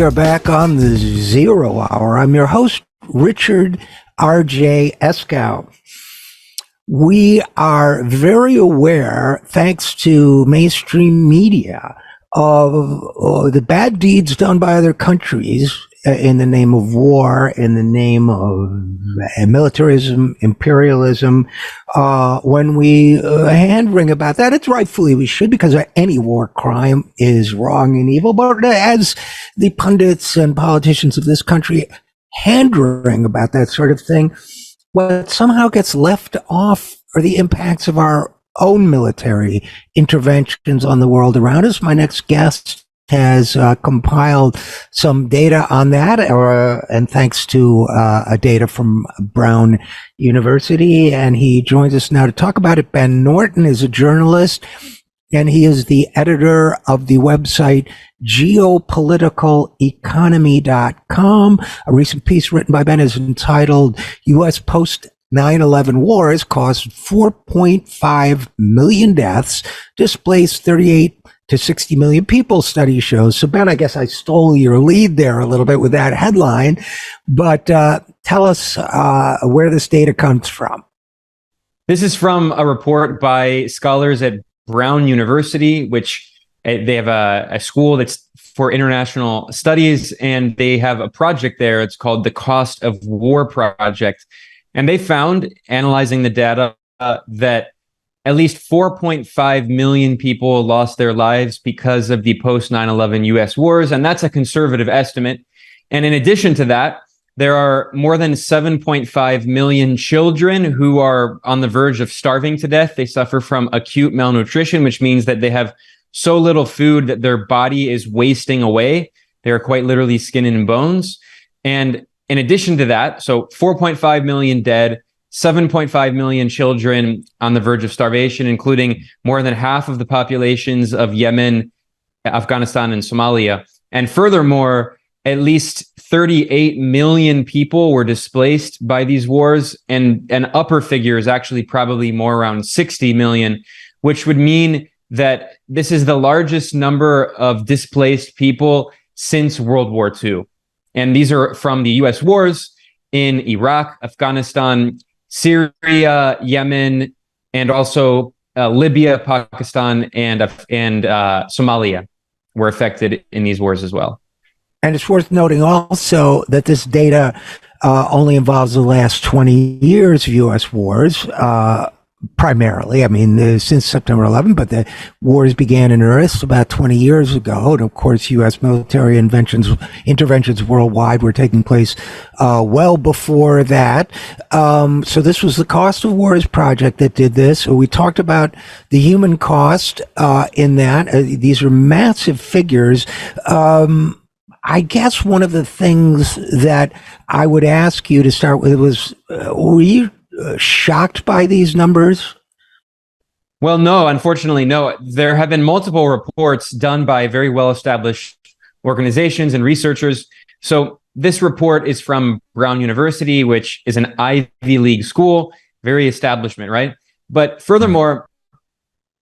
are back on the Zero Hour. I'm your host, Richard RJ Eskow. We are very aware, thanks to mainstream media, of the bad deeds done by other countries in the name of war, in the name of militarism, imperialism. When we hand wring about that, it's rightfully we should, because any war crime is wrong and evil. But as the pundits and politicians of this country hand wring about that sort of thing, what somehow gets left off are the impacts of our own military interventions on the world around us. My next guest has compiled some data on that, and thanks to data from Brown University, and he joins us now to talk about it. Ben Norton is a journalist, and he is the editor of the website geopoliticaleconomy.com. A recent piece written by Ben is entitled U.S. Post 9/11 Wars Caused 4.5 million deaths, displaced 38 to 60 million people, study shows. So, Ben, I guess I stole your lead there a little bit with that headline, but tell us where this data comes from. This is from a report by scholars at Brown University, which they have a school that's for international studies, and they have a project there. It's called the Cost of War Project. And they found, analyzing the data, that at least 4.5 million people lost their lives because of the post 9/11 US wars. And that's a conservative estimate. And in addition to that, there are more than 7.5 million children who are on the verge of starving to death. They suffer from acute malnutrition, which means that they have so little food that their body is wasting away. They are quite literally skin and bones. And in addition to that, so 4.5 million dead, 7.5 million children on the verge of starvation, including more than half of the populations of Yemen, Afghanistan, and Somalia. And furthermore, at least 38 million people were displaced by these wars, and an upper figure is actually probably more around 60 million, which would mean that this is the largest number of displaced people since World War II. And these are from the US wars in Iraq, Afghanistan, Syria, Yemen, and also Libya, Pakistan, and Somalia were affected in these wars as well. And it's worth noting also that this data only involves the last 20 years of U.S. wars, primarily. I mean, since September 11, but the wars began in earnest about 20 years ago. And of course, U.S. military interventions worldwide were taking place well before that. So this was the Cost of Wars project that did this. We talked about the human cost in that. These are massive figures. I guess one of the things that I would ask you to start with was, were you shocked by these numbers? Well, no, unfortunately, no. There have been multiple reports done by very well-established organizations and researchers. So this report is from Brown University, which is an Ivy League school, very establishment, right? But furthermore,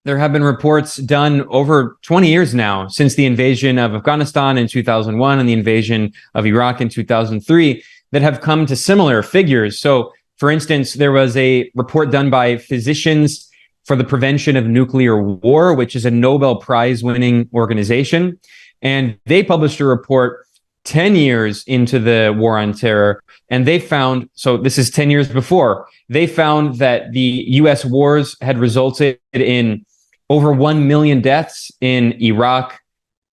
there have been reports done over 20 years now, since the invasion of Afghanistan in 2001 and the invasion of Iraq in 2003, that have come to similar figures. So, for instance, there was a report done by Physicians for the Prevention of Nuclear War, which is a Nobel Prize-winning organization. And they published a report 10 years into the war on terror. And they found, so this is 10 years before, they found that the US wars had resulted in over 1 million deaths in Iraq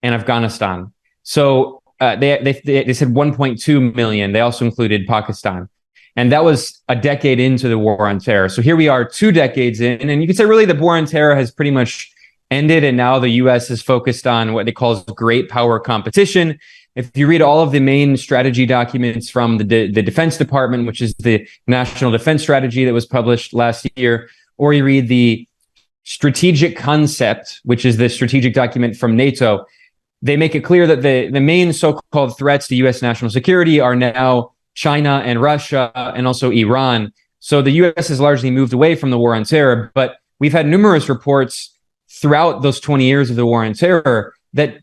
and Afghanistan. So they said 1.2 million. They also included Pakistan. And that was a decade into the war on terror. So here we are 2 decades in, and you could say really the war on terror has pretty much ended. And now the US is focused on what they call great power competition. If you read all of the main strategy documents from the Defense Department, which is the National Defense Strategy that was published last year, or you read the Strategic Concept, which is the strategic document from NATO, they make it clear that the main so-called threats to US national security are now China and Russia and also Iran. So the US has largely moved away from the war on terror, but we've had numerous reports throughout those 20 years of the war on terror that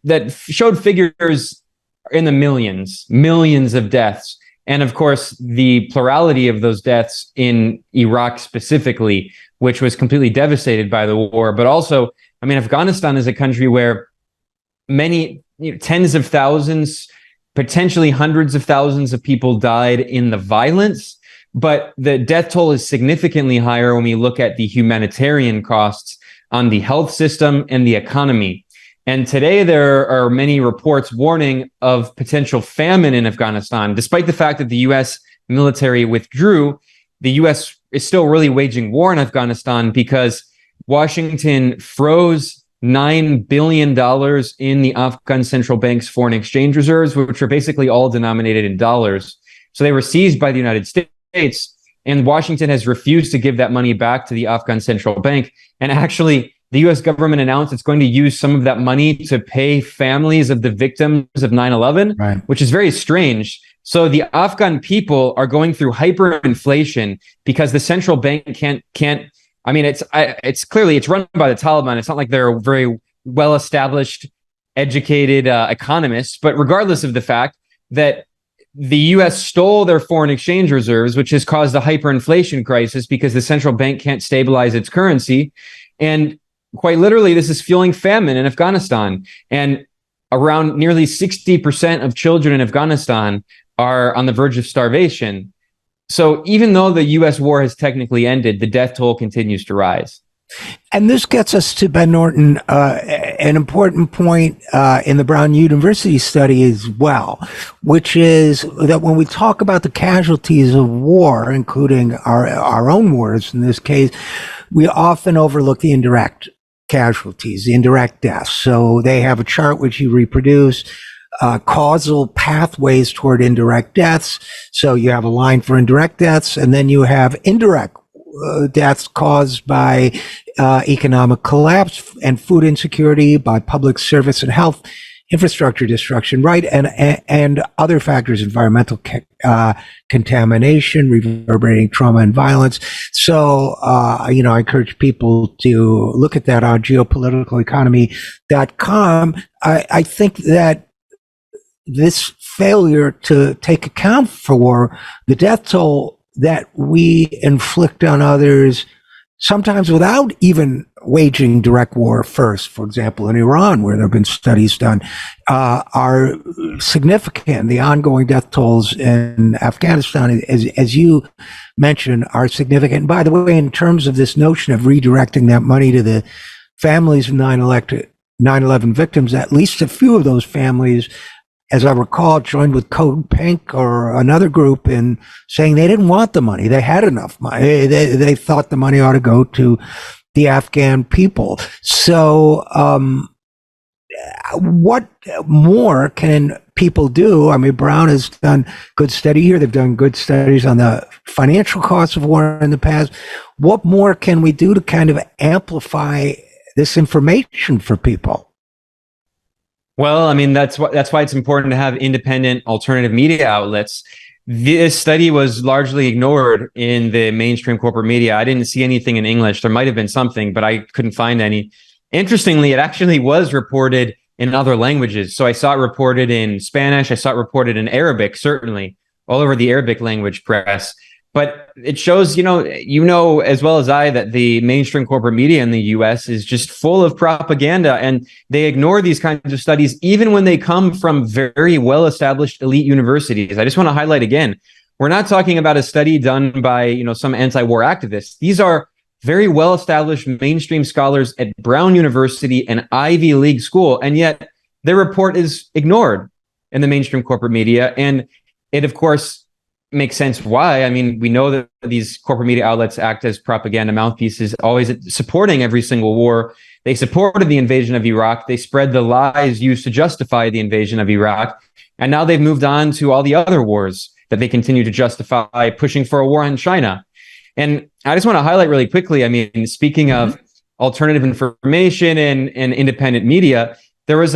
showed figures in the millions of deaths. And of course, the plurality of those deaths in Iraq specifically, which was completely devastated by the war. But also, I mean, Afghanistan is a country where many, tens of thousands, potentially hundreds of thousands of people died in the violence. But the death toll is significantly higher when we look at the humanitarian costs on the health system and the economy. And today there are many reports warning of potential famine in Afghanistan. Despite the fact that the U.S. military withdrew, the U.S. is still really waging war in Afghanistan because Washington froze $9 billion in the Afghan central bank's foreign exchange reserves, which are basically all denominated in dollars. So they were seized by the United States, and Washington has refused to give that money back to the Afghan central bank. And actually, the U.S. government announced it's going to use some of that money to pay families of the victims of 9/11, right, which is very strange. So the Afghan people are going through hyperinflation because the central bank can't. I mean, it's clearly it's run by the Taliban. It's not like they're very well-established, educated economists. But regardless of the fact that the U.S. stole their foreign exchange reserves, which has caused a hyperinflation crisis because the central bank can't stabilize its currency, and quite literally, this is fueling famine in Afghanistan. And around nearly 60% of children in Afghanistan are on the verge of starvation. So even though the U.S. war has technically ended, the death toll continues to rise. And this gets us to, Ben Norton, an important point in the Brown University study as well, which is that when we talk about the casualties of war, including our own wars in this case, we often overlook the indirect casualties, the indirect deaths. So they have a chart which you reproduce, causal pathways toward indirect deaths. So you have a line for indirect deaths, and then you have indirect deaths caused by economic collapse and food insecurity, by public service and health infrastructure destruction, right? And other factors, environmental contamination, reverberating trauma and violence. So, I encourage people to look at that on geopoliticaleconomy.com. I think that this failure to take account for the death toll that we inflict on others, sometimes without even waging direct war first, for example, in Iran, where there have been studies done, are significant. The ongoing death tolls in Afghanistan, as you mentioned, are significant. And by the way, in terms of this notion of redirecting that money to the families of 9/11 victims, at least a few of those families, as I recall, joined with Code Pink or another group in saying they didn't want the money. They had enough money. They thought the money ought to go to the Afghan people. So what more can people do? I mean, Brown has done good study here. They've done good studies on the financial costs of war in the past. What more can we do to kind of amplify this information for people? Well, I mean, that's why it's important to have independent alternative media outlets. This study was largely ignored in the mainstream corporate media. I didn't see anything in English. There might have been something, but I couldn't find any. Interestingly, it actually was reported in other languages. So I saw it reported in Spanish. I saw it reported in Arabic, certainly, all over the Arabic language press. But it shows, you know as well as I, that the mainstream corporate media in the U.S. is just full of propaganda, and they ignore these kinds of studies, even when they come from very well-established elite universities. I just want to highlight again, we're not talking about a study done by, some anti-war activists. These are very well-established mainstream scholars at Brown University, an Ivy League school, and yet their report is ignored in the mainstream corporate media. And it, of course, makes sense why. I mean, we know that these corporate media outlets act as propaganda mouthpieces, always supporting every single war. They supported the invasion of Iraq. They spread the lies used to justify the invasion of Iraq. And now they've moved on to all the other wars that they continue to justify, pushing for a war on China. And I just want to highlight really quickly, I mean, speaking of alternative information and independent media, there was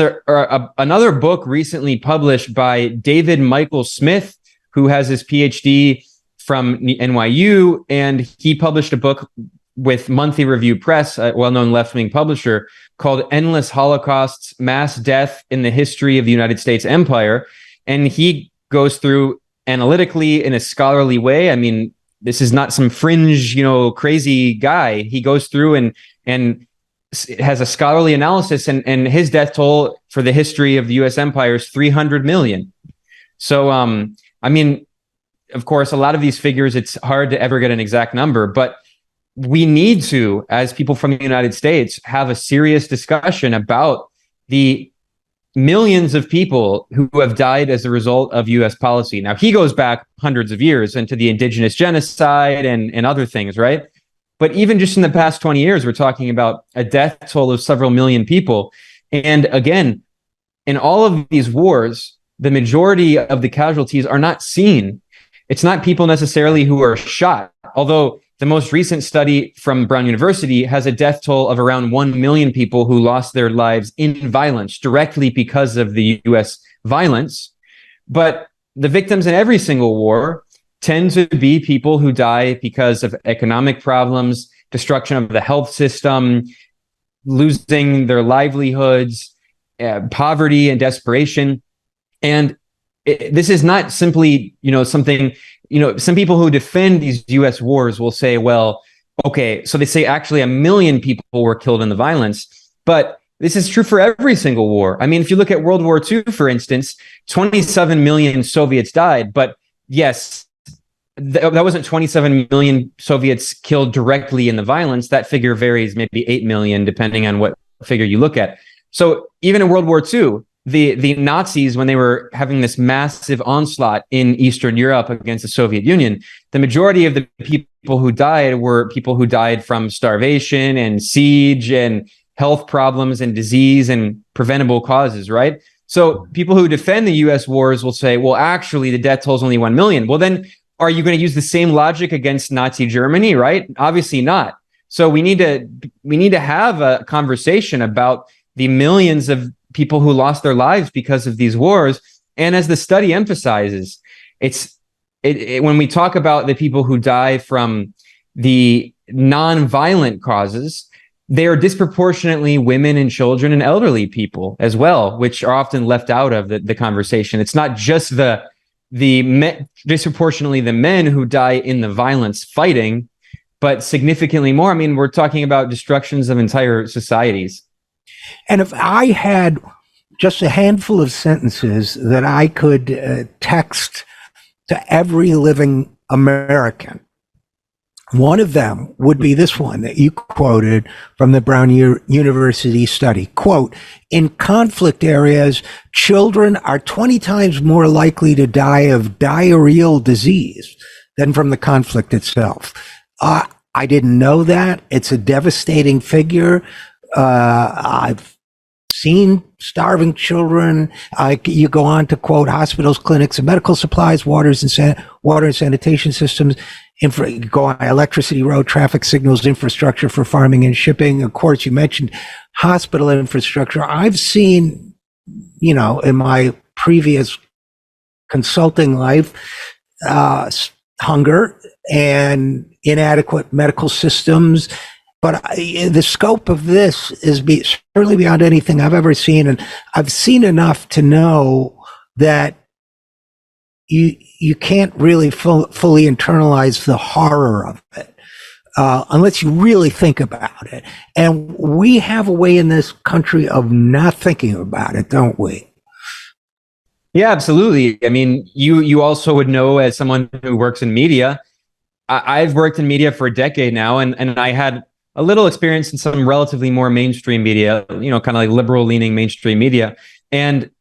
another book recently published by David Michael Smith, who has his PhD from NYU, and he published a book with Monthly Review Press, a well-known left-wing publisher, called Endless Holocausts, Mass Death in the History of the United States Empire. And he goes through analytically in a scholarly way. I mean, this is not some fringe, crazy guy. He goes through and has a scholarly analysis, and his death toll for the history of the U.S. empire is 300 million. So, I mean, of course, a lot of these figures, it's hard to ever get an exact number, but we need to, as people from the United States, have a serious discussion about the millions of people who have died as a result of U.S. policy. Now, he goes back hundreds of years into the indigenous genocide and other things, right? But even just in the past 20 years, we're talking about a death toll of several million people. And again, in all of these wars, the majority of the casualties are not seen. It's not people necessarily who are shot, although the most recent study from Brown University has a death toll of around 1 million people who lost their lives in violence directly because of the U.S. violence. But the victims in every single war tend to be people who die because of economic problems, destruction of the health system, losing their livelihoods, poverty and desperation. And this is not simply, something, some people who defend these U.S. wars will say, well, okay, so they say actually 1 million people were killed in the violence, but this is true for every single war. I mean, if you look at World War II, for instance, 27 million Soviets died, but yes, that wasn't 27 million Soviets killed directly in the violence. That figure varies, maybe 8 million, depending on what figure you look at. So even in World War II, the Nazis, when they were having this massive onslaught in Eastern Europe against the Soviet Union, the majority of the people who died were people who died from starvation and siege and health problems and disease and preventable causes, right? So people who defend the U.S. wars will say, well, actually, the death toll is only 1 million. Well, then are you going to use the same logic against Nazi Germany, right? Obviously not. So we need to have a conversation about the millions of people who lost their lives because of these wars. And as the study emphasizes, when we talk about the people who die from the non-violent causes, they are disproportionately women and children and elderly people as well, which are often left out of the conversation. It's not just disproportionately the men who die in the violence fighting, but significantly more. I mean, we're talking about destructions of entire societies. And if I had just a handful of sentences that I could text to every living American, one of them would be this one that you quoted from the Brown University study. Quote, in conflict areas, children are 20 times more likely to die of diarrheal disease than from the conflict itself. I didn't know that. It's a devastating figure. I've seen starving children. You go on to quote hospitals, clinics, and medical supplies, water and sanitation systems, go on electricity, road traffic signals, infrastructure for farming and shipping. Of course, you mentioned hospital infrastructure. I've seen, in my previous consulting life, hunger and inadequate medical systems. But the scope of this is certainly beyond anything I've ever seen. And I've seen enough to know that you can't really fully internalize the horror of it unless you really think about it. And we have a way in this country of not thinking about it, don't we? Yeah, absolutely. I mean, you also would know, as someone who works in media, I've worked in media for a decade now, and I had a little experience in some relatively more mainstream media, kind of like liberal leaning mainstream media. And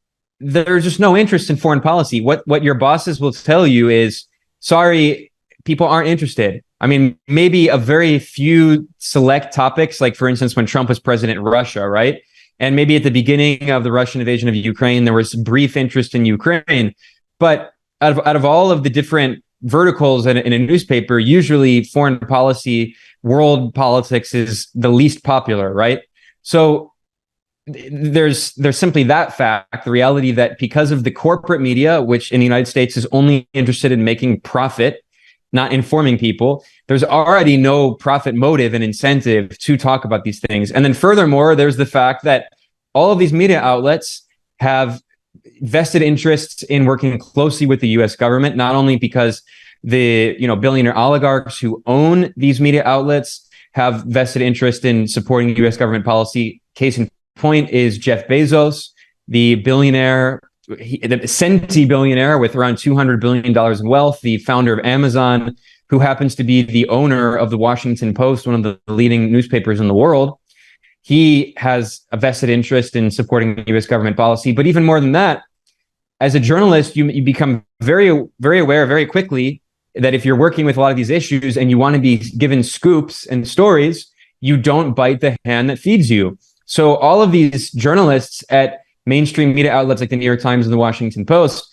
there's just no interest in foreign policy. What your bosses will tell you is, sorry, people aren't interested. I mean, maybe a very few select topics, like for instance, when Trump was president in Russia, right? And maybe at the beginning of the Russian invasion of Ukraine, there was brief interest in Ukraine. But out of all of the different verticals in a newspaper, usually foreign policy, world politics is the least popular, right? So there's simply that fact, the reality that because of the corporate media, which in the United States is only interested in making profit, not informing people, there's already no profit motive and incentive to talk about these things. And then furthermore, there's the fact that all of these media outlets have vested interests in working closely with the U.S. government, not only because the billionaire oligarchs who own these media outlets have vested interest in supporting U.S. government policy. Case in point is Jeff Bezos, the billionaire, the centibillionaire with around $200 billion in wealth, the founder of Amazon, who happens to be the owner of the Washington Post, one of the leading newspapers in the world. He has a vested interest in supporting U.S. government policy. But even more than that, as a journalist, you become very, very aware very quickly that if you're working with a lot of these issues and you want to be given scoops and stories, you don't bite the hand that feeds you. So all of these journalists at mainstream media outlets like the New York Times and the Washington Post,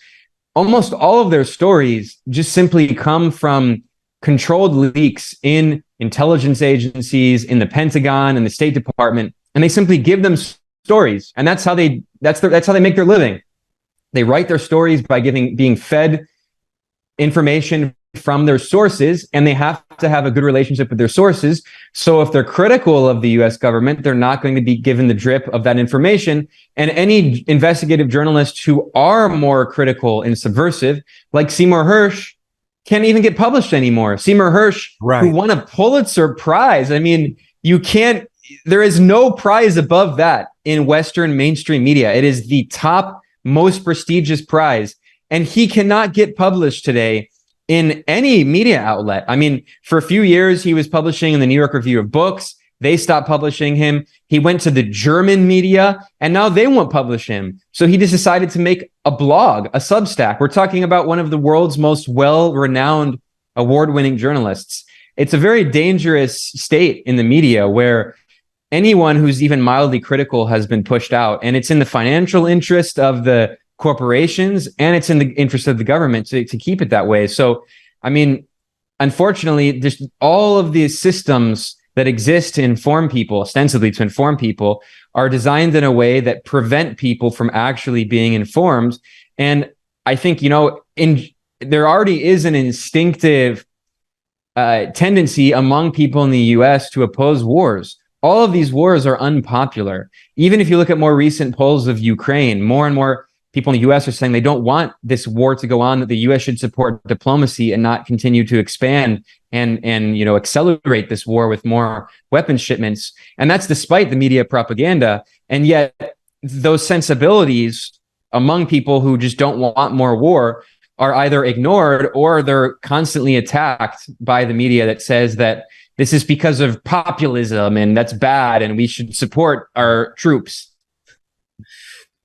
almost all of their stories just simply come from controlled leaks in intelligence agencies, in the Pentagon, and the State Department, and they simply give them stories, and that's how they make their living. They write their stories by being fed information from their sources, and they have to have a good relationship with their sources. So if they're critical of the U.S. government, they're not going to be given the drip of that information. And any investigative journalists who are more critical and subversive, like Seymour Hersh, can't even get published anymore. Seymour Hersh, Right, who won a Pulitzer Prize. I mean, there is no prize above that in Western mainstream media. It is the top, most prestigious prize. And he cannot get published today in any media outlet. I mean, for a few years, he was publishing in the New York Review of Books. They stopped publishing him. He went to the German media, and now they won't publish him. So he just decided to make a blog, a Substack. We're talking about one of the world's most well-renowned, award-winning journalists. It's a very dangerous state in the media where anyone who's even mildly critical has been pushed out. And it's in the financial interest of the corporations, and it's in the interest of the government to keep it that way. So, I mean, unfortunately, just all of these systems that exist to inform people, ostensibly to inform people, are designed in a way that prevent people from actually being informed. And I think, there already is an instinctive tendency among people in the US to oppose wars. All of these wars are unpopular. Even if you look at more recent polls of Ukraine, more and more people in the US are saying they don't want this war to go on, that the US should support diplomacy and not continue to expand and accelerate this war with more weapons shipments. And that's despite the media propaganda. And yet those sensibilities among people who just don't want more war are either ignored or they're constantly attacked by the media that says that this is because of populism and that's bad and we should support our troops.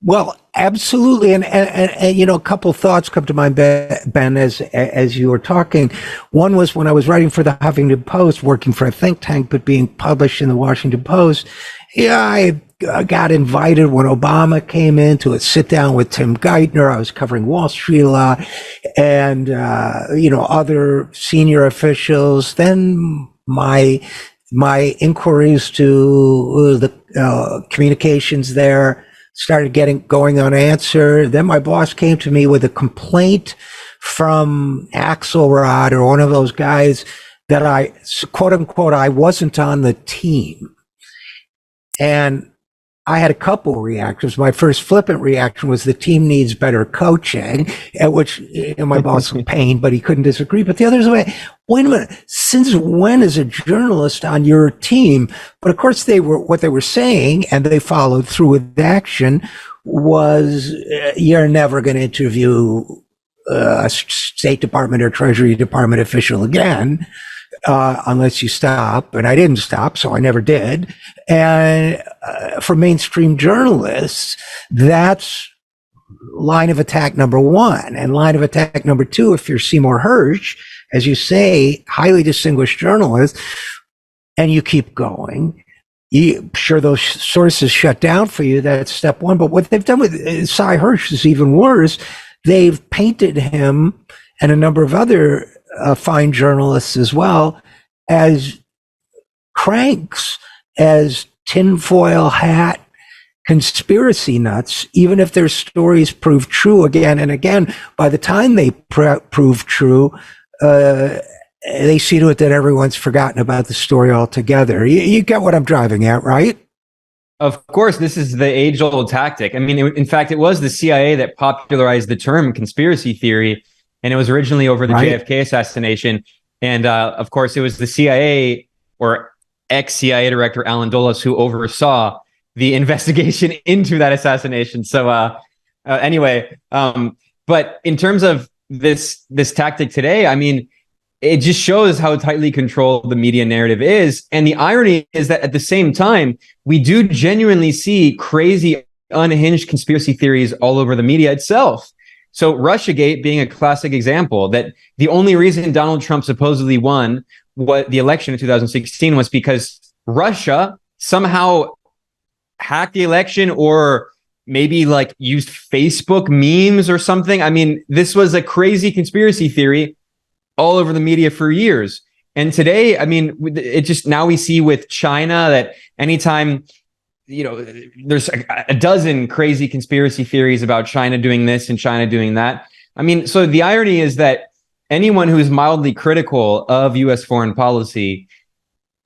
Well, absolutely, and a couple thoughts come to mind, Ben, as you were talking. One was when I was writing for the Huffington Post, working for a think tank, but being published in the Washington Post. Yeah, I got invited when Obama came in to a sit down with Tim Geithner. I was covering Wall Street a lot, and other senior officials. Then my inquiries to the communications there started going unanswered. Then my boss came to me with a complaint from Axelrod or one of those guys that I, quote unquote, I wasn't on the team. And I had a couple reactions. My first flippant reaction was the team needs better coaching, at which my boss was pained, but he couldn't disagree. But the other is, wait a minute, since when is a journalist on your team? But of course, what they were saying, and they followed through with action, was you're never going to interview a State Department or Treasury Department official again. Unless you stop, and I didn't stop, so I never did. And for mainstream journalists, that's line of attack number one. And line of attack number two, if you're Seymour Hersh, as you say, highly distinguished journalist, and you keep going, sure, those sources shut down for you, that's step one. But what they've done with Cy Hersh is even worse. They've painted him and a number of other fine journalists as well as cranks, as tinfoil hat conspiracy nuts, even if their stories prove true again and again. By the time they prove true, they see to it that everyone's forgotten about the story altogether. You get what I'm driving at, right? Of course, this is the age-old tactic. I mean, in fact, it was the CIA that popularized the term conspiracy theory, and it was originally over the JFK assassination. And of course, it was the CIA or ex-CIA director Alan Dulles who oversaw the investigation into that assassination. So anyway, but in terms of this tactic today, I mean, it just shows how tightly controlled the media narrative is. And the irony is that at the same time, we do genuinely see crazy, unhinged conspiracy theories all over the media itself. So Russiagate being a classic example, that the only reason Donald Trump supposedly won the election in 2016 was because Russia somehow hacked the election, or maybe like used Facebook memes or something. I mean, this was a crazy conspiracy theory all over the media for years. And today, I mean, it just, now we see with China that anytime, you know, there's a dozen crazy conspiracy theories about China doing this and China doing that. I mean, so the irony is that anyone who's mildly critical of US foreign policy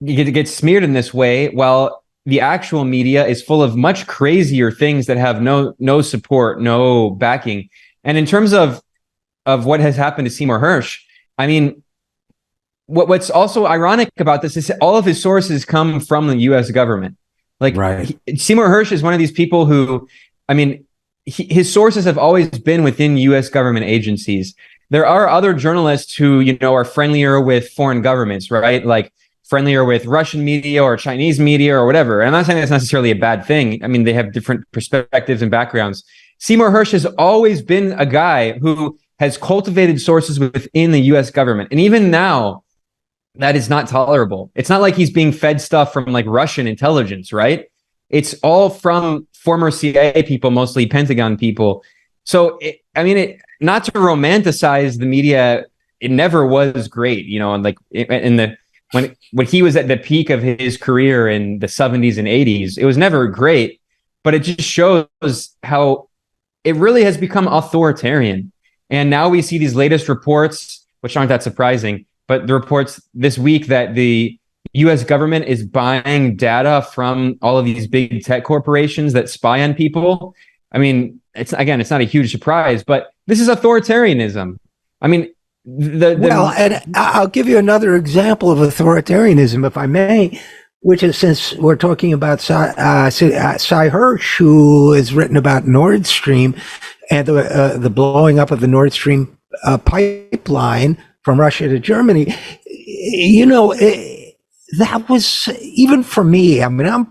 gets smeared in this way, while the actual media is full of much crazier things that have no support, no backing. And in terms of what has happened to Seymour Hersh, I mean, what's also ironic about this is all of his sources come from the U.S. government. Like, Seymour Hersh is one of these people who, I mean, his sources have always been within U.S. government agencies. There are other journalists who, you know, are friendlier with foreign governments, right? Like friendlier with Russian media or Chinese media or whatever. And I'm not saying that's necessarily a bad thing. I mean, they have different perspectives and backgrounds. Seymour Hersh has always been a guy who has cultivated sources within the US government. And even now, that is not tolerable. It's not like he's being fed stuff from like Russian intelligence, right? It's all from former CIA people, mostly Pentagon people. So, not to romanticize the media, it never was great, you know, and like when he was at the peak of his career in the 70s and 80s, it was never great, but it just shows how it really has become authoritarian. And now we see these latest reports, which aren't that surprising, but the reports this week that the US government is buying data from all of these big tech corporations that spy on people. I mean, it's not a huge surprise, but this is authoritarianism. I mean, well, and I'll give you another example of authoritarianism, if I may, which is, since we're talking about Sy Hersh, who has written about Nord Stream and the blowing up of the Nord Stream pipeline from Russia to Germany. You know, that was, even for me, I mean,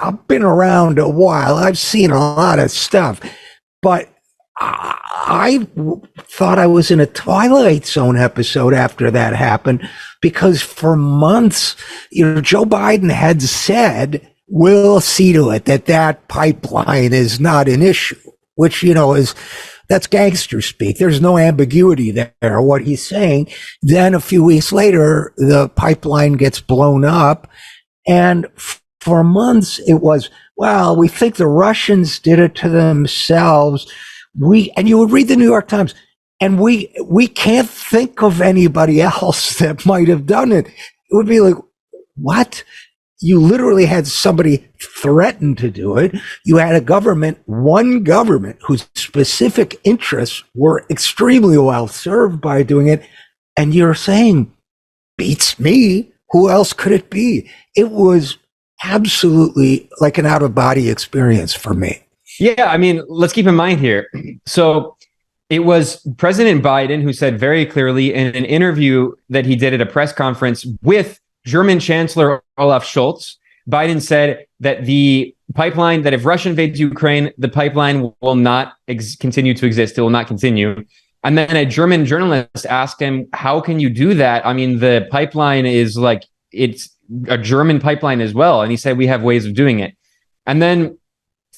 I've been around a while. I've seen a lot of stuff, but I thought I was in a Twilight Zone episode after that happened, because for months, you know, Joe Biden had said, we'll see to it that pipeline is not an issue, which, you know, that's gangster speak. There's no ambiguity there, what he's saying. Then a few weeks later, the pipeline gets blown up. And for months, it was, well, we think the Russians did it to themselves. And you would read the New York Times, and we can't think of anybody else that might have done it. It would be like, what? You literally had somebody threaten to do it. You had one government whose specific interests were extremely well served by doing it. And you're saying, beats me. Who else could it be? It was absolutely like an out-of-body experience for me. Yeah, I mean, let's keep in mind here. So it was President Biden who said very clearly in an interview that he did at a press conference with German Chancellor Olaf Scholz, Biden said that the pipeline, that if Russia invades Ukraine, the pipeline will not continue to exist. It will not continue. And then a German journalist asked him, how can you do that? I mean, the pipeline is like, it's a German pipeline as well. And he said, we have ways of doing it. And then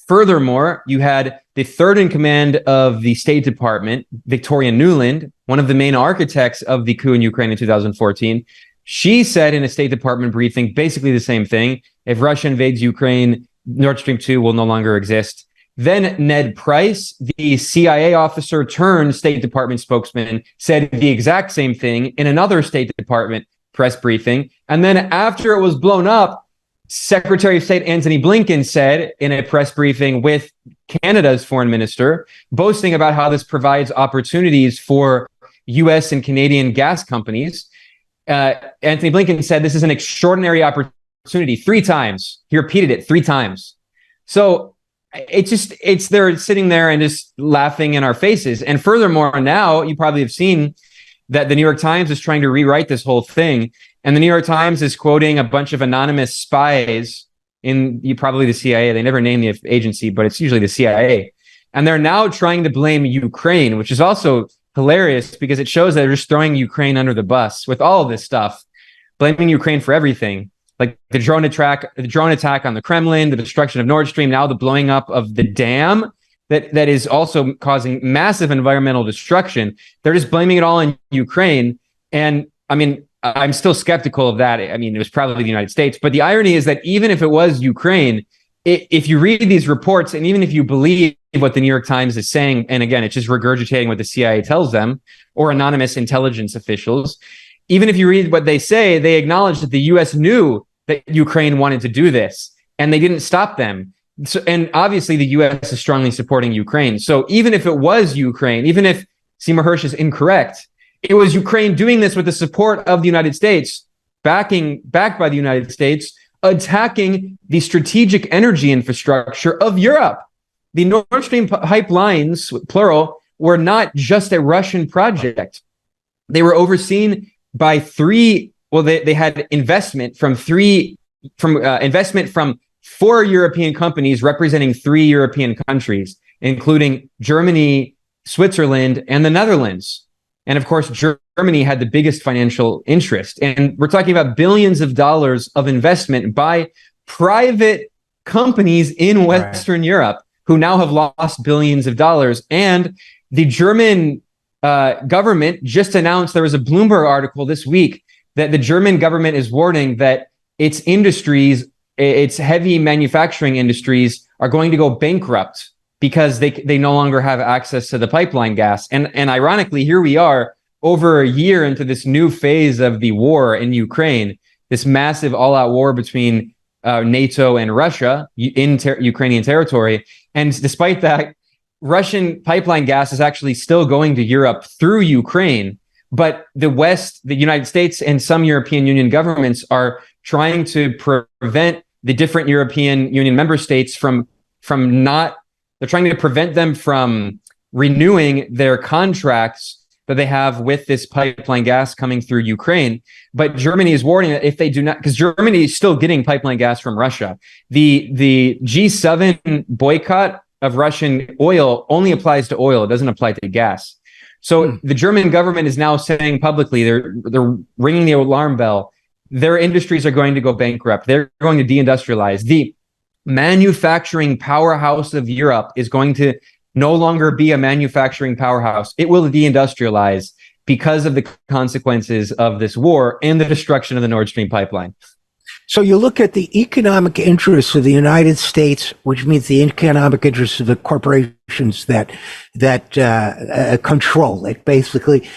furthermore, you had the third in command of the State Department, Victoria Nuland, one of the main architects of the coup in Ukraine in 2014. She said in a State Department briefing basically the same thing. If Russia invades Ukraine, Nord Stream 2 will no longer exist. Then Ned Price, the CIA officer turned State Department spokesman, said the exact same thing in another State Department press briefing. And then after it was blown up, Secretary of State Antony Blinken said in a press briefing with Canada's foreign minister, boasting about how this provides opportunities for US and Canadian gas companies. Antony Blinken said this is an extraordinary opportunity 3 times. He repeated it 3 times. So they're sitting there and just laughing in our faces. And furthermore, now you probably have seen that the New York Times is trying to rewrite this whole thing. And the New York Times is quoting a bunch of anonymous spies in probably the CIA. They never name the agency, but it's usually the CIA. And they're now trying to blame Ukraine, which is also hilarious because it shows that they're just throwing Ukraine under the bus with all of this stuff, blaming Ukraine for everything. Like the drone attack on the Kremlin, the destruction of Nord Stream, now the blowing up of the dam that is also causing massive environmental destruction. They're just blaming it all on Ukraine. And I mean, I'm still skeptical of that. I mean, it was probably the United States. But the irony is that even if it was Ukraine, if you read these reports and even if you believe what the New York Times is saying, and again, it's just regurgitating what the CIA tells them or anonymous intelligence officials, even if you read what they say, they acknowledge that the U.S. knew that Ukraine wanted to do this and they didn't stop them. So, and obviously the U.S. is strongly supporting Ukraine. So even if it was Ukraine, even if Seymour Hersh is incorrect, it was Ukraine doing this with the support of the United States, backed by the United States, attacking the strategic energy infrastructure of Europe. The Nord Stream pipelines, plural, were not just a Russian project. They were overseen by they had investment from 4 European companies representing 3 European countries, including Germany, Switzerland, and the Netherlands. And of course, Germany had the biggest financial interest. And we're talking about billions of dollars of investment by private companies in Western Europe who now have lost billions of dollars. And the German government just announced, there was a Bloomberg article this week, that the German government is warning that its industries, its heavy manufacturing industries, are going to go bankrupt because they no longer have access to the pipeline gas. And ironically, here we are over a year into this new phase of the war in Ukraine, this massive all-out war between NATO and Russia in Ukrainian territory. And despite that, Russian pipeline gas is actually still going to Europe through Ukraine. But the West, the United States, and some European Union governments are trying to prevent the different European Union member states they're trying to prevent them from renewing their contracts that they have with this pipeline gas coming through Ukraine. But Germany is warning that if they do not, because Germany is still getting pipeline gas from Russia, the G7 boycott of Russian oil only applies to oil. It doesn't apply to gas. So the German government is now saying publicly, they're ringing the alarm bell. Their industries are going to go bankrupt. They're going to deindustrialize. The manufacturing powerhouse of Europe is going to no longer be a manufacturing powerhouse. It will deindustrialize because of the consequences of this war and the destruction of the Nord Stream pipeline. So you look at the economic interests of the United States, which means the economic interests of the corporations that control it, basically.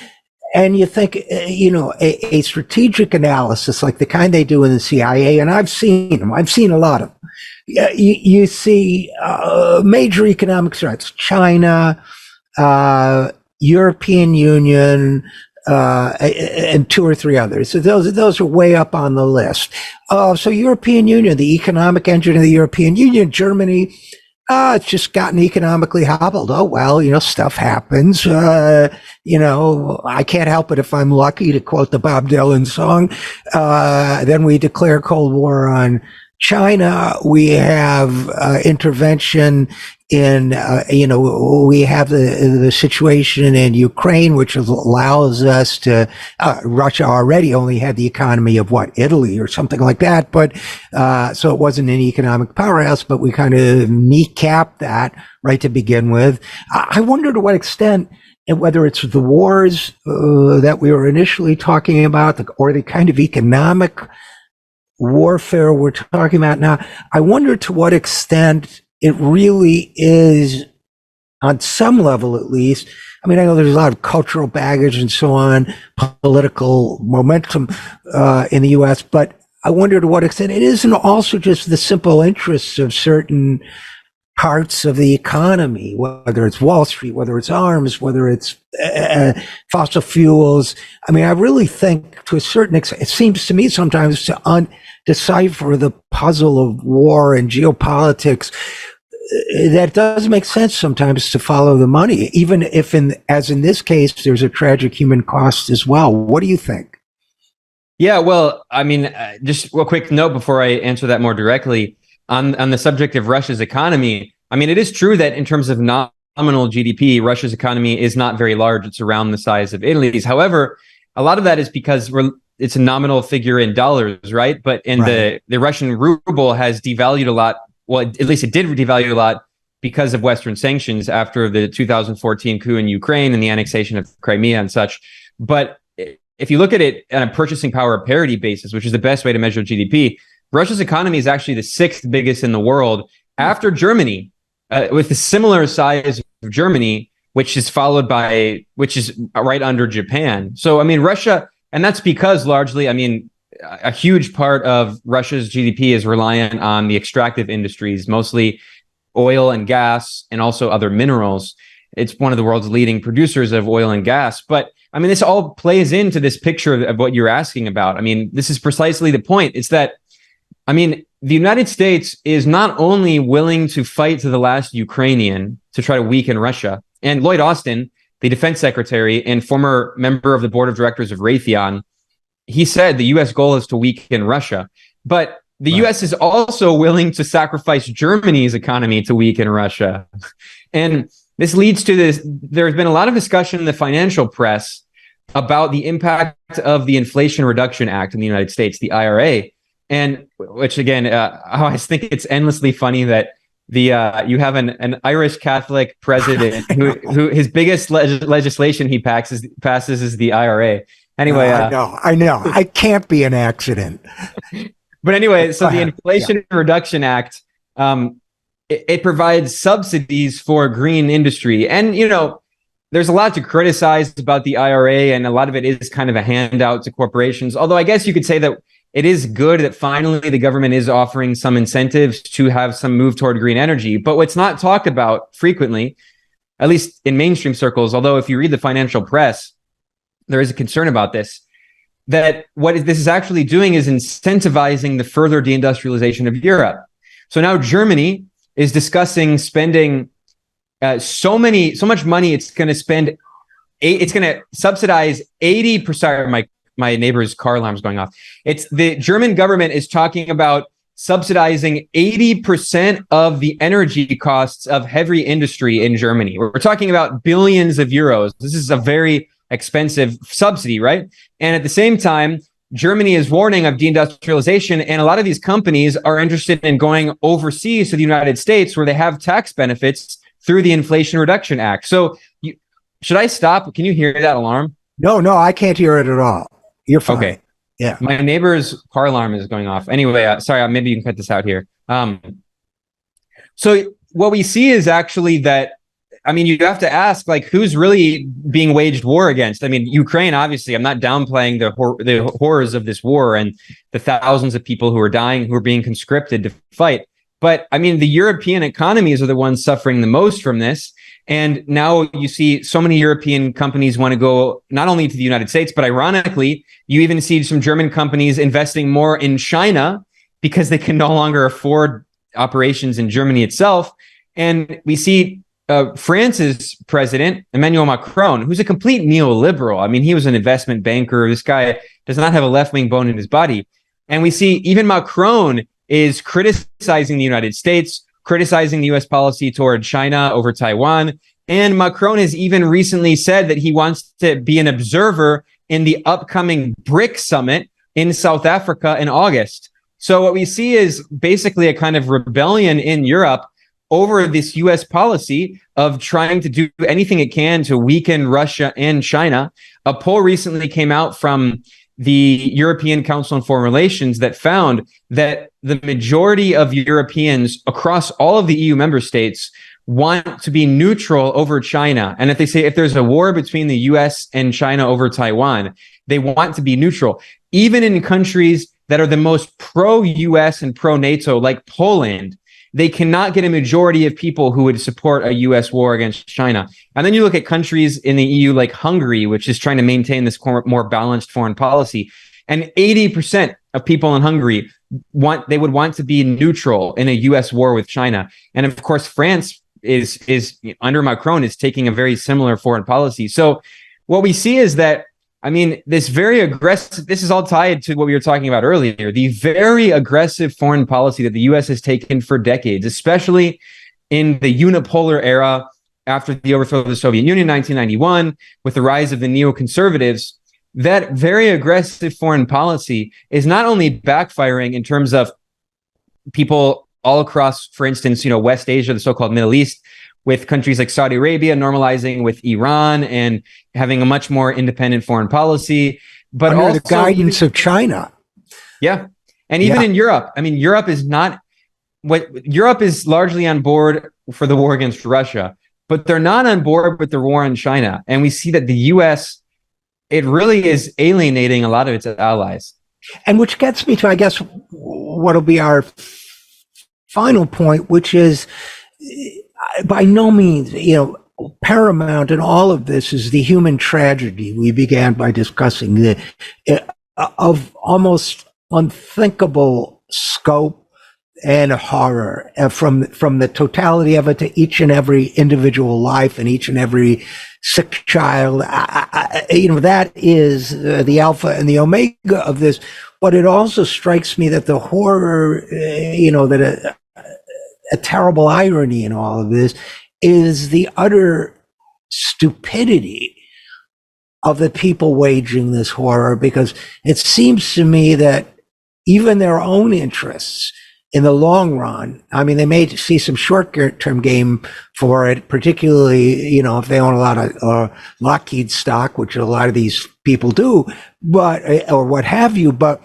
And you think, a strategic analysis like the kind they do in the CIA, and I've seen them. I've seen a lot of them. You see major economic threats: China, European Union, and 2 or 3 others. So those are way up on the list. So European Union, the economic engine of the European Union, Germany, it's just gotten economically hobbled. Oh, well, stuff happens. I can't help it if I'm lucky, to quote the Bob Dylan song. Then we declare Cold War on China. We have intervention in, we have the situation in Ukraine, which allows us to, Russia already only had the economy of Italy or something like that. But, so it wasn't an economic powerhouse, but we kind of kneecapped that right to begin with. I wonder to what extent, and whether it's the wars that we were initially talking about, or the kind of economic warfare we're talking about now, I wonder to what extent it really is, on some level at least. I mean, I know there's a lot of cultural baggage and so on, political momentum in the U.S., but I wonder to what extent it isn't also just the simple interests of certain parts of the economy, whether it's Wall Street, whether it's arms, whether it's fossil fuels. I mean, I really think to a certain extent, it seems to me sometimes to decipher the puzzle of war and geopolitics, that does make sense sometimes to follow the money, even if as in this case, there's a tragic human cost as well. What do you think? Yeah, well, I mean, just a quick note before I answer that more directly on the subject of Russia's economy. I mean, it is true that in terms of nominal GDP, Russia's economy is not very large. It's around the size of Italy's. However, a lot of that is because it's a nominal figure in dollars, right? But the Russian ruble has devalued a lot. Well, at least it did devalue a lot because of Western sanctions after the 2014 coup in Ukraine and the annexation of Crimea and such. But if you look at it on a purchasing power parity basis, which is the best way to measure GDP, Russia's economy is actually the sixth biggest in the world after Germany, with a similar size of Germany, which is right under Japan. So, I mean, Russia, and that's because largely, I mean, a huge part of Russia's GDP is reliant on the extractive industries, mostly oil and gas and also other minerals. It's one of the world's leading producers of oil and gas. But I mean, this all plays into this picture of what you're asking about. I mean, this is precisely the point. It's that, I mean, the United States is not only willing to fight to the last Ukrainian to try to weaken Russia, and Lloyd Austin, the defense secretary and former member of the board of directors of Raytheon, he said the U.S. goal is to weaken Russia. But the U.S. is also willing to sacrifice Germany's economy to weaken Russia. And this leads to this. There's been a lot of discussion in the financial press about the impact of the Inflation Reduction Act in the United States, the IRA, and which again, I think it's endlessly funny that you have an Irish Catholic president who his biggest legislation he passes is the IRA. Anyway, I know, I can't be an accident. But anyway, so the Inflation Reduction Act. It provides subsidies for green industry. And, you know, there's a lot to criticize about the IRA, and a lot of it is kind of a handout to corporations. Although I guess you could say that it is good that finally the government is offering some incentives to have some move toward green energy. But what's not talked about frequently, at least in mainstream circles, although if you read the financial press, there is a concern about this, that what this is actually doing is incentivizing the further deindustrialization of Europe. So now Germany is discussing spending so much money. It's going to spend. It's going to subsidize 80%. My neighbor's car alarm is going off. It's the German government is talking about subsidizing 80% of the energy costs of heavy industry in Germany. We're talking about billions of euros. This is a very expensive subsidy, right? And at the same time, Germany is warning of deindustrialization, and a lot of these companies are interested in going overseas to the United States where they have tax benefits through the Inflation Reduction Act. So should I stop? Can you hear that alarm? No, I can't hear it at all. You're fine. Okay. Yeah. My neighbor's car alarm is going off. Anyway, sorry, maybe you can cut this out here. So what we see is actually that, I mean, you have to ask, like, who's really being waged war against? I mean, Ukraine, obviously, I'm not downplaying the horrors of this war and the thousands of people who are dying, who are being conscripted to fight. But I mean, the European economies are the ones suffering the most from this. And now you see so many European companies want to go not only to the United States, but ironically, you even see some German companies investing more in China because they can no longer afford operations in Germany itself. And we see France's president, Emmanuel Macron, who's a complete neoliberal. I mean, he was an investment banker. This guy does not have a left-wing bone in his body. And we see even Macron is criticizing the United States, criticizing the U.S. policy toward China over Taiwan. And Macron has even recently said that he wants to be an observer in the upcoming BRIC summit in South Africa in August. So what we see is basically a kind of rebellion in Europe over this U.S. policy of trying to do anything it can to weaken Russia and China. A poll recently came out from the European Council on Foreign Relations that found that the majority of Europeans across all of the EU member states want to be neutral over China. And if there's a war between the US and China over Taiwan, they want to be neutral. Even in countries that are the most pro-US and pro-NATO, like Poland, they cannot get a majority of people who would support a US war against China. And then you look at countries in the EU like Hungary, which is trying to maintain this more balanced foreign policy. And 80% of people in Hungary would want to be neutral in a US war with China. And of course, France is under Macron is taking a very similar foreign policy. So what we see is that, I mean, this very aggressive, this is all tied to what we were talking about earlier, the very aggressive foreign policy that the US has taken for decades, especially in the unipolar era after the overthrow of the Soviet Union in 1991, with the rise of the neoconservatives. That very aggressive foreign policy is not only backfiring in terms of people all across, for instance, West Asia, the so-called Middle East, with countries like Saudi Arabia normalizing with Iran and having a much more independent foreign policy, but under also the guidance of China. Yeah. And even in Europe, I mean, Europe is largely on board for the war against Russia, but they're not on board with the war in China. And we see that the US, it really is alienating a lot of its allies. And which gets me to, I guess, what'll be our final point, which is by no means, paramount in all of this is the human tragedy we began by discussing, of almost unthinkable scope and horror from the totality of it to each and every individual life and each and every sick child. That is the alpha and the omega of this. But it also strikes me that the horror, that a terrible irony in all of this is the utter stupidity of the people waging this horror, because it seems to me that even their own interests in the long run, I mean, they may see some short-term gain for it, particularly, if they own a lot of Lockheed stock, which a lot of these people do, or what have you. But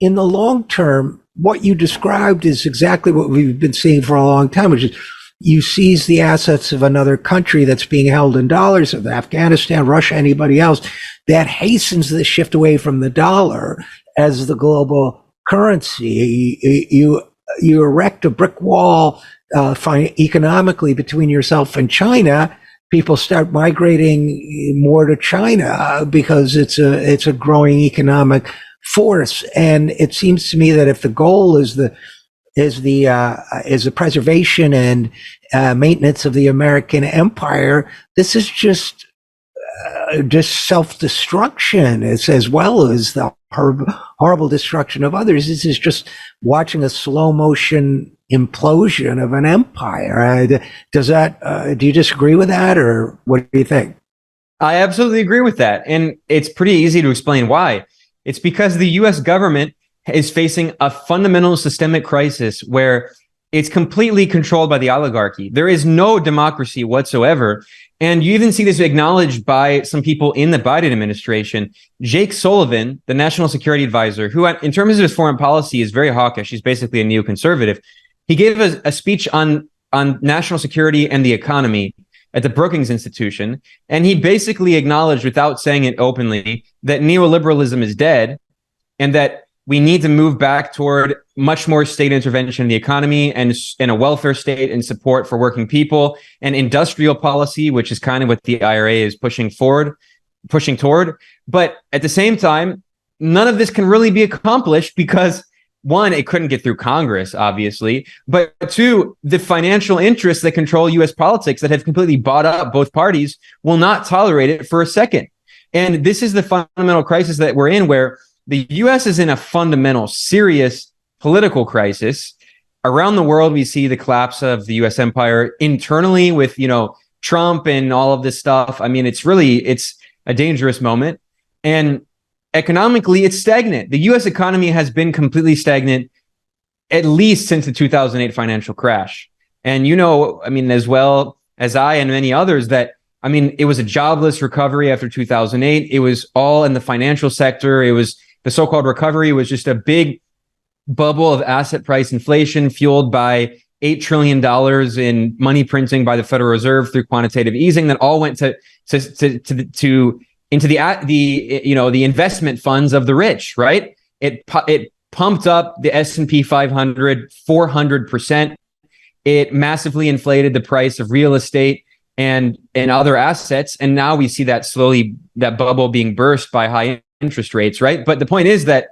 in the long term, what you described is exactly what we've been seeing for a long time, which is you seize the assets of another country that's being held in dollars, of Afghanistan, Russia, anybody else. That hastens the shift away from the dollar as the global currency. You erect a brick wall economically between yourself and China. People start migrating more to China because it's a growing economic force. And it seems to me that if the goal is the preservation and maintenance of the American empire, this is just self-destruction, as well as the horrible destruction of others. This is just watching a slow motion implosion of an empire. Do you disagree with that, or what do you think? I absolutely agree with that. And it's pretty easy to explain why. It's because the US government is facing a fundamental systemic crisis where it's completely controlled by the oligarchy. There is no democracy whatsoever. And you even see this acknowledged by some people in the Biden administration. Jake Sullivan, the national security advisor, who in terms of his foreign policy is very hawkish. He's basically a neoconservative. He gave a speech on national security and the economy at the Brookings Institution. And he basically acknowledged, without saying it openly, that neoliberalism is dead and that we need to move back toward much more state intervention in the economy and a welfare state and support for working people and industrial policy, which is kind of what the IRA is pushing toward. But at the same time, none of this can really be accomplished because, one, it couldn't get through Congress, obviously, but two, the financial interests that control US politics that have completely bought up both parties will not tolerate it for a second. And this is the fundamental crisis that we're in, where the US is in a fundamental, serious political crisis. Around the world, we see the collapse of the US empire internally with, Trump and all of this stuff. I mean, it's a dangerous moment. And economically, it's stagnant. The US economy has been completely stagnant at least since the 2008 financial crash. And as well as I and many others, that it was a jobless recovery after 2008. It was all in the financial sector. The so-called recovery was just a big bubble of asset price inflation fueled by $8 trillion in money printing by the Federal Reserve through quantitative easing that all went into the investment funds of the rich, right? It pumped up the S&P 500 400%. It massively inflated the price of real estate and other assets. And now we see that that bubble being burst by high interest rates, right? But the point is that,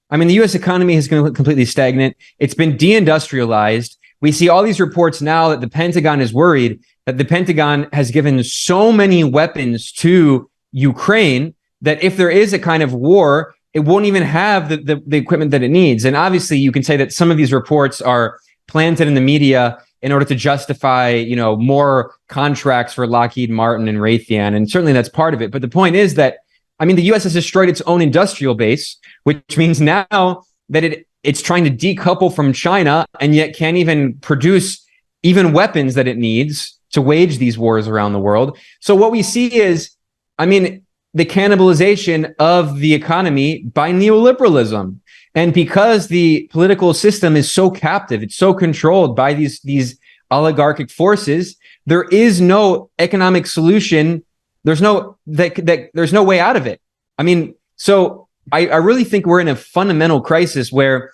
I mean, the US economy has been completely stagnant. It's been deindustrialized. We see all these reports now that the Pentagon is worried that the Pentagon has given so many weapons to Ukraine that if there is a kind of war, it won't even have the equipment that it needs. And obviously, you can say that some of these reports are planted in the media in order to justify, more contracts for Lockheed Martin and Raytheon. And certainly that's part of it. But the point is that, I mean, the US has destroyed its own industrial base, which means now that it's trying to decouple from China and yet can't even produce even weapons that it needs to wage these wars around the world. So what we see is, I mean, the cannibalization of the economy by neoliberalism. And because the political system is so captive, it's so controlled by these oligarchic forces, there is no economic solution. There's no way out of it. I mean, so I really think we're in a fundamental crisis where,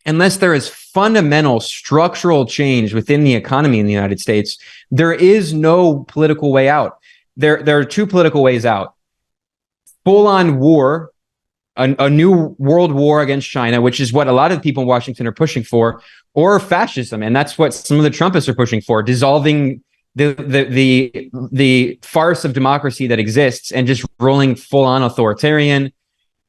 unless there is fundamental structural change within the economy in the United States, there is no political way out. There are two political ways out: full-on war, a new world war against China, which is what a lot of people in Washington are pushing for, or fascism, and that's what some of the Trumpists are pushing for, dissolving the farce of democracy that exists and just rolling full-on authoritarian.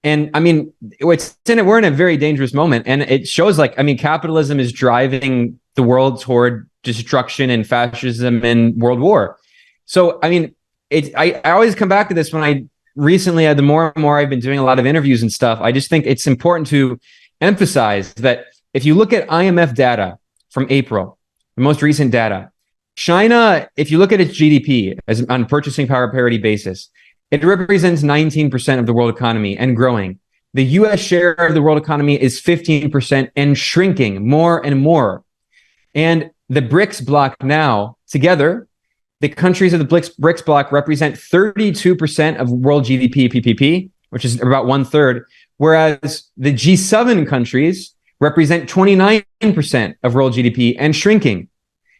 And I mean, we're in a very dangerous moment, and it shows, like, I mean, capitalism is driving the world toward destruction and fascism and world war. So, I mean, I always come back to this when I recently, the more and more I've been doing a lot of interviews and stuff. I just think it's important to emphasize that if you look at IMF data from April, the most recent data, China, if you look at its GDP as on purchasing power parity basis, it represents 19% of the world economy and growing. The US share of the world economy is 15% and shrinking more and more. And the BRICS bloc now, together, the countries of the BRICS bloc represent 32% of world GDP PPP, which is about 1/3, whereas the G7 countries represent 29% of world GDP and shrinking.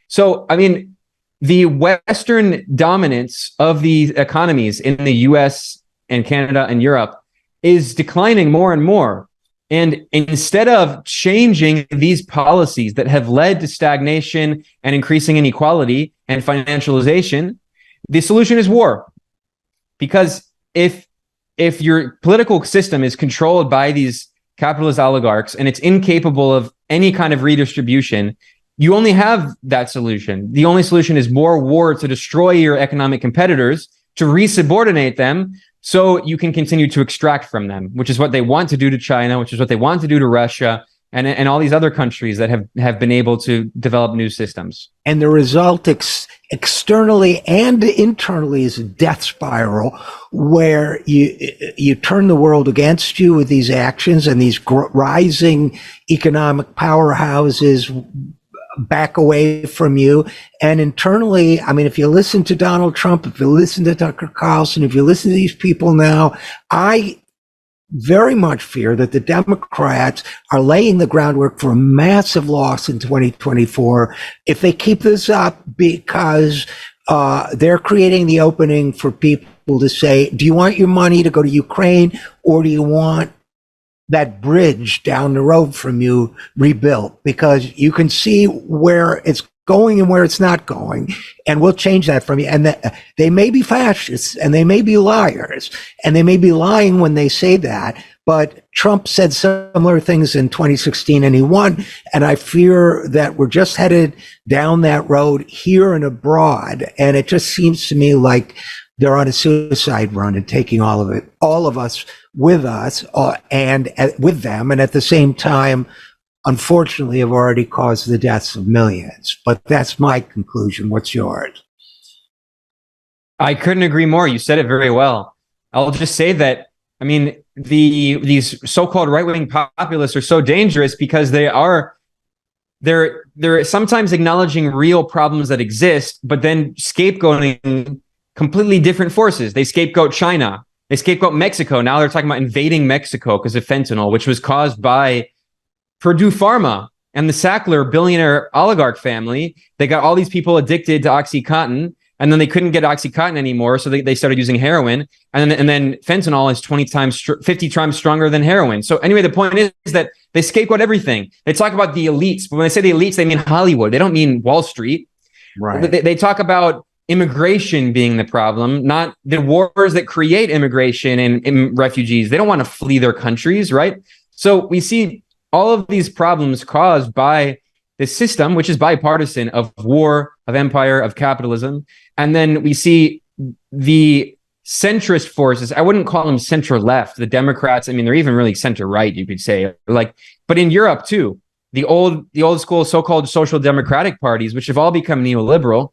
So, I mean, the Western dominance of the economies in the US and Canada and Europe is declining more and more. And instead of changing these policies that have led to stagnation and increasing inequality and financialization, the solution is war. Because if your political system is controlled by these capitalist oligarchs and it's incapable of any kind of redistribution, you only have that solution. The only solution is more war to destroy your economic competitors, to resubordinate them so you can continue to extract from them, which is what they want to do to China, which is what they want to do to Russia and all these other countries that have been able to develop new systems. And the result externally and internally is a death spiral where you turn the world against you with these actions, and these rising economic powerhouses back away from you. And internally, I mean, if you listen to Donald Trump, if you listen to Tucker Carlson, if you listen to these people now, I very much fear that the Democrats are laying the groundwork for a massive loss in 2024 if they keep this up, because they're creating the opening for people to say, do you want your money to go to Ukraine, or do you want that bridge down the road from you rebuilt? Because you can see where it's going and where it's not going, and we'll change that from you. And they may be fascists, and they may be liars, and they may be lying when they say that, but Trump said similar things in 2016 and he won. And I fear that we're just headed down that road here and abroad, and it just seems to me like they're on a suicide run and taking all of us with us, and with them, and at the same time, unfortunately, have already caused the deaths of millions. But that's my conclusion. What's yours? I couldn't agree more. You said it very well. I'll just say that, I mean, these so-called right-wing populists are so dangerous because they're sometimes acknowledging real problems that exist, but then scapegoating completely different forces. They scapegoat China. They scapegoat Mexico. Now they're talking about invading Mexico because of fentanyl, which was caused by Purdue Pharma and the Sackler billionaire oligarch family, they got all these people addicted to OxyContin, and then they couldn't get OxyContin anymore, so they started using heroin, and then fentanyl is 50 times stronger than heroin. So anyway, the point is that they scapegoat everything. They talk about the elites, but when they say the elites, they mean Hollywood. They don't mean Wall Street. Right. They talk about immigration being the problem, not the wars that create immigration and refugees. They don't want to flee their countries, right? So we see all of these problems caused by this system, which is bipartisan, of war, of empire, of capitalism. And then we see the centrist forces. I wouldn't call them center left. The Democrats, I mean, they're even really center right, you could say. But in Europe too, the old school so-called social democratic parties, which have all become neoliberal,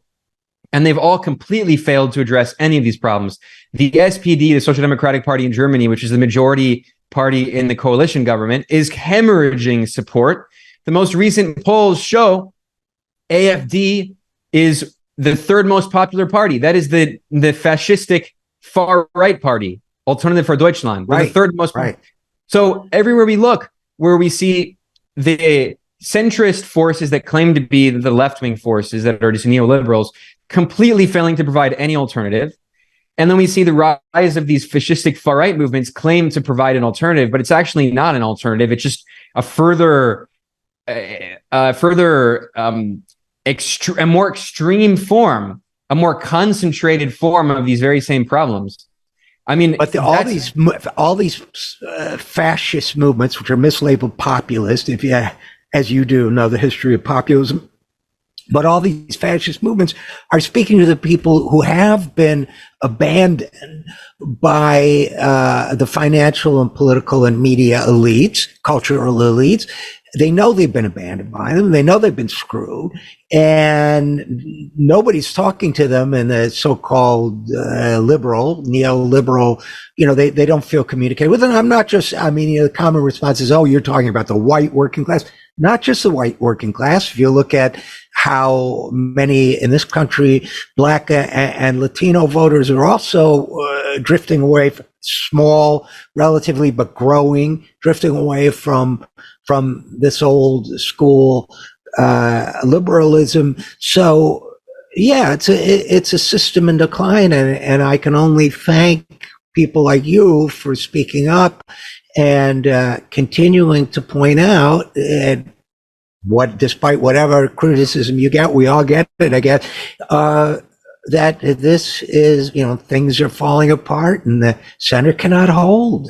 and they've all completely failed to address any of these problems. The SPD, the Social Democratic Party in Germany, which is the majority party in the coalition government, is hemorrhaging support. The most recent polls show AfD is the third most popular party. That is the fascistic far-right party, Alternative for Deutschland. Right. The third most popular. Right. So everywhere we look, where we see the centrist forces that claim to be the left-wing forces that are just neoliberals, completely failing to provide any alternative. And then we see the rise of these fascistic far-right movements claim to provide an alternative, but it's actually not an alternative. It's just a more extreme form, a more concentrated form of these very same problems. I mean, but all these fascist movements, which are mislabeled populist, if you, as you do, know the history of populism, but all these fascist movements are speaking to the people who have been abandoned by the financial and political and media elites, cultural elites. They know they've been abandoned by them. They know they've been screwed, and nobody's talking to them in the so-called neoliberal, they don't feel communicated with. And I'm not just, the common response is, oh, you're talking about the white working class. Not just the white working class. If you look at how many in this country, Black and Latino voters are also drifting away from small, relatively, but growing, drifting away from this old school liberalism. So yeah, it's a system in decline, and I can only thank people like you for speaking up and continuing to point out despite whatever criticism you get, we all get it, I guess, that this is, things are falling apart and the center cannot hold.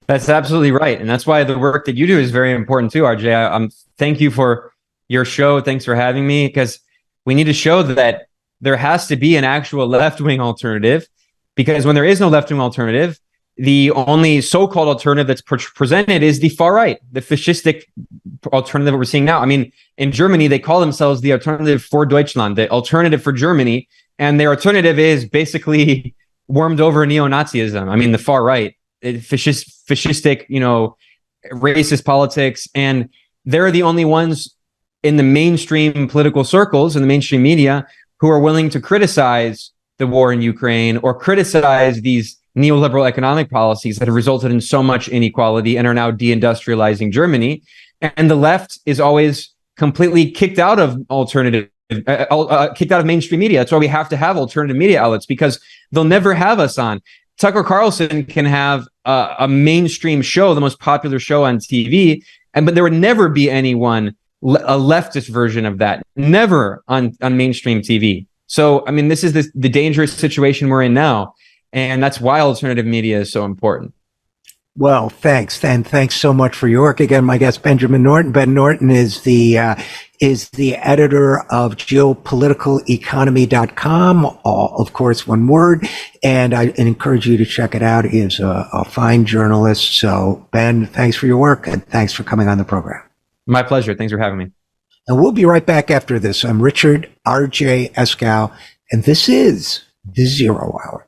That's absolutely right. And that's why the work that you do is very important too, RJ. Thank you for your show. Thanks for having me, because we need to show that there has to be an actual left-wing alternative, because when there is no left-wing alternative, the only so-called alternative that's presented is the far right, the fascistic alternative that we're seeing now. I mean, in Germany, they call themselves the Alternative for Deutschland, the alternative for Germany. And their alternative is basically warmed over neo-Nazism. I mean, the far right, fascistic, racist politics. And they're the only ones in the mainstream political circles and the mainstream media who are willing to criticize the war in Ukraine or criticize these neoliberal economic policies that have resulted in so much inequality and are now deindustrializing Germany. And the left is always completely kicked out of kicked out of mainstream media. That's why we have to have alternative media outlets, because they'll never have us on. Tucker Carlson can have a mainstream show, the most popular show on TV, but there would never be anyone, a leftist version of that, never on mainstream TV. So, I mean, this is the dangerous situation we're in now. And that's why alternative media is so important. Well, thanks. And thanks so much for your work. Again, my guest, Benjamin Norton. Ben Norton is the editor of geopoliticaleconomy.com, of course, one word. And I encourage you to check it out. He is a fine journalist. So, Ben, thanks for your work, and thanks for coming on the program. My pleasure. Thanks for having me. And we'll be right back after this. I'm Richard RJ Eskow, and this is The Zero Hour.